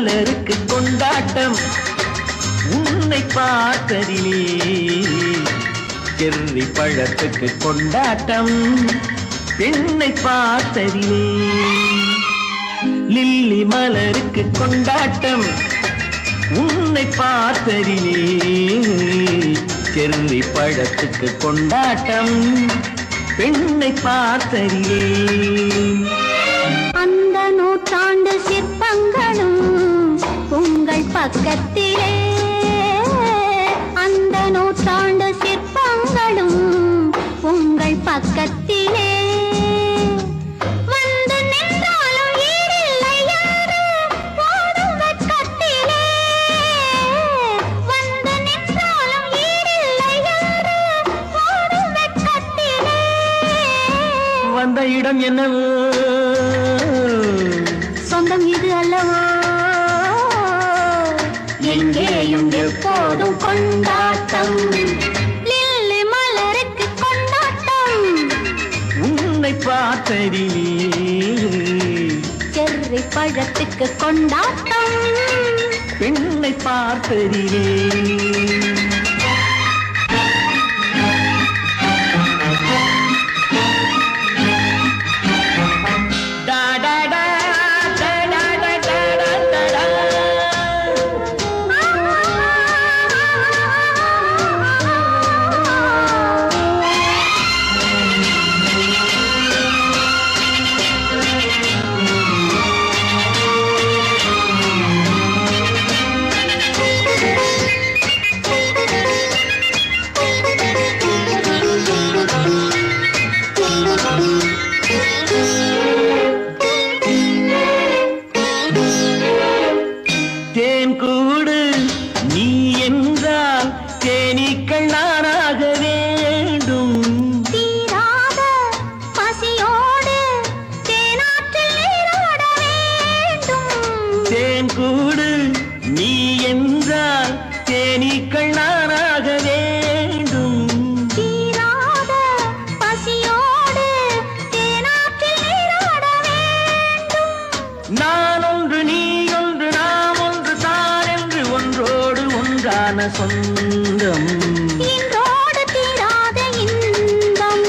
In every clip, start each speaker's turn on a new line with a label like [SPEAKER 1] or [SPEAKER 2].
[SPEAKER 1] மலருக்கு கொண்டாட்டம் உன்னை பார்த்ததிலே செர்ரி பழத்துக்கு கொண்டாட்டம் பெண்ணை பார்த்ததிலே லில்லி மலருக்கு கொண்டாட்டம் உன்னை பார்த்ததிலே செர்ரி பழத்துக்கு கொண்டாட்டம் பெண்ணை பார்த்ததிலே
[SPEAKER 2] அந்த நூற்றாண்டு சிற்பங்களும் உங்கள் பக்கத்திலே அந்த நூற்றாண்டு சிற்பங்களும் உங்கள் பக்கத்திலே வந்து நின்றாலும் ஈடில்லை யாரு போடும் வெட்கத்திலே வந்து நின்றாலும் ஈடில்லை யாரு போடும் வெட்கத்திலே
[SPEAKER 1] வந்த இடம் என்னவோ
[SPEAKER 2] சொந்தம் இது அல்லவோ எங்கேயும் எப்போதும் கொண்டாட்டம் லில்லி மலருக்கு கொண்டாட்டம்
[SPEAKER 1] உன்னை பார்த்ததிலே
[SPEAKER 2] செர்ரி பழத்துக்கு கொண்டாட்டம்
[SPEAKER 1] பெண்ணை பார்த்ததிலே தேன் கூடு நீ என்றால் தேனீக்கள் நானாக வேண்டும்
[SPEAKER 2] தீராத பசியோடு தேனாற்றில் நீராட வேண்டும்
[SPEAKER 1] தேன் கூடு நீ என்றால் தேனீக்கள் நானாக வேண்டும்
[SPEAKER 2] தீராத பசியோடு தேனாற்றில் நீராட வேண்டும்
[SPEAKER 1] நான் ஒன்று நீ ஒன்று நாம் ஒன்று தான் என்று ஒன்றோடு ஒன்றான சொந்தம்
[SPEAKER 2] இன்றோடு தீராத இன்பம்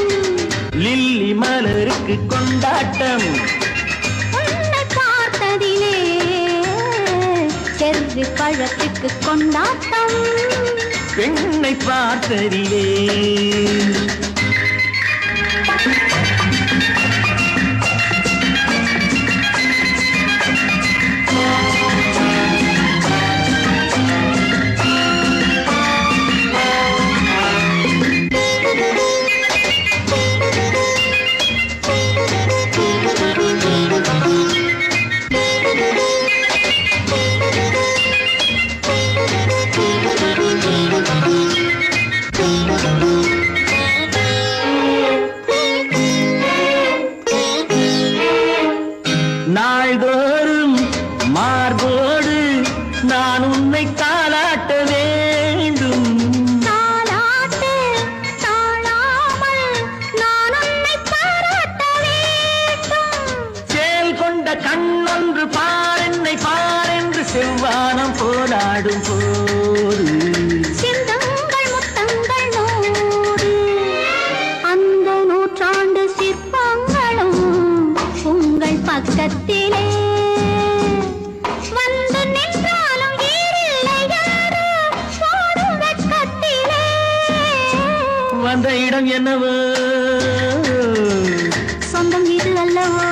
[SPEAKER 1] லில்லி மலருக்கு கொண்டாட்டம்
[SPEAKER 2] உன்னை பார்த்ததிலே செர்ரி பழத்துக்கு கொண்டாட்டம்
[SPEAKER 1] பெண்ணை பார்த்ததிலே நாள்தோறும் மார்போடு நான் உன்னை தாளாட்ட வேண்டும்
[SPEAKER 2] தாலாட்டு தாழாமல் நான் உன்னை பாராட்ட வேண்டும்
[SPEAKER 1] சேல் கொண்ட கண்ணொன்று பாரென்னை பாரென்று செவ்வானம் போராடும் போது
[SPEAKER 2] சிந்தங்கள் முத்தங்கள் நூறு அந்த நூற்றாண்டு சிற்பங்களும் உங்கள் பக்கத்திலே வந்து நின்றாலும் ஈடில்லை யாரு போடும் வெட்கத்திலே
[SPEAKER 1] வந்த இடம் என்னவோ
[SPEAKER 2] சொந்தம் இது அல்லவோ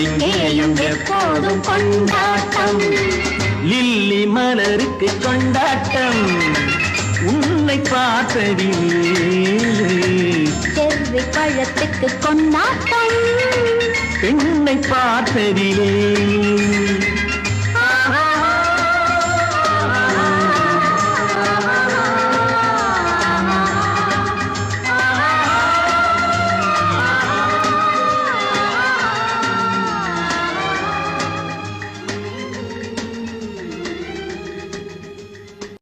[SPEAKER 1] எங்கேயும் எப்போதும் கொண்டாட்டம் லில்லி மலருக்கு கொண்டாட்டம் உன்னை பார்த்ததிலே
[SPEAKER 2] செர்ரி பழத்துக்கு கொண்டாட்டம்
[SPEAKER 1] பெண்ணை பார்த்ததிலே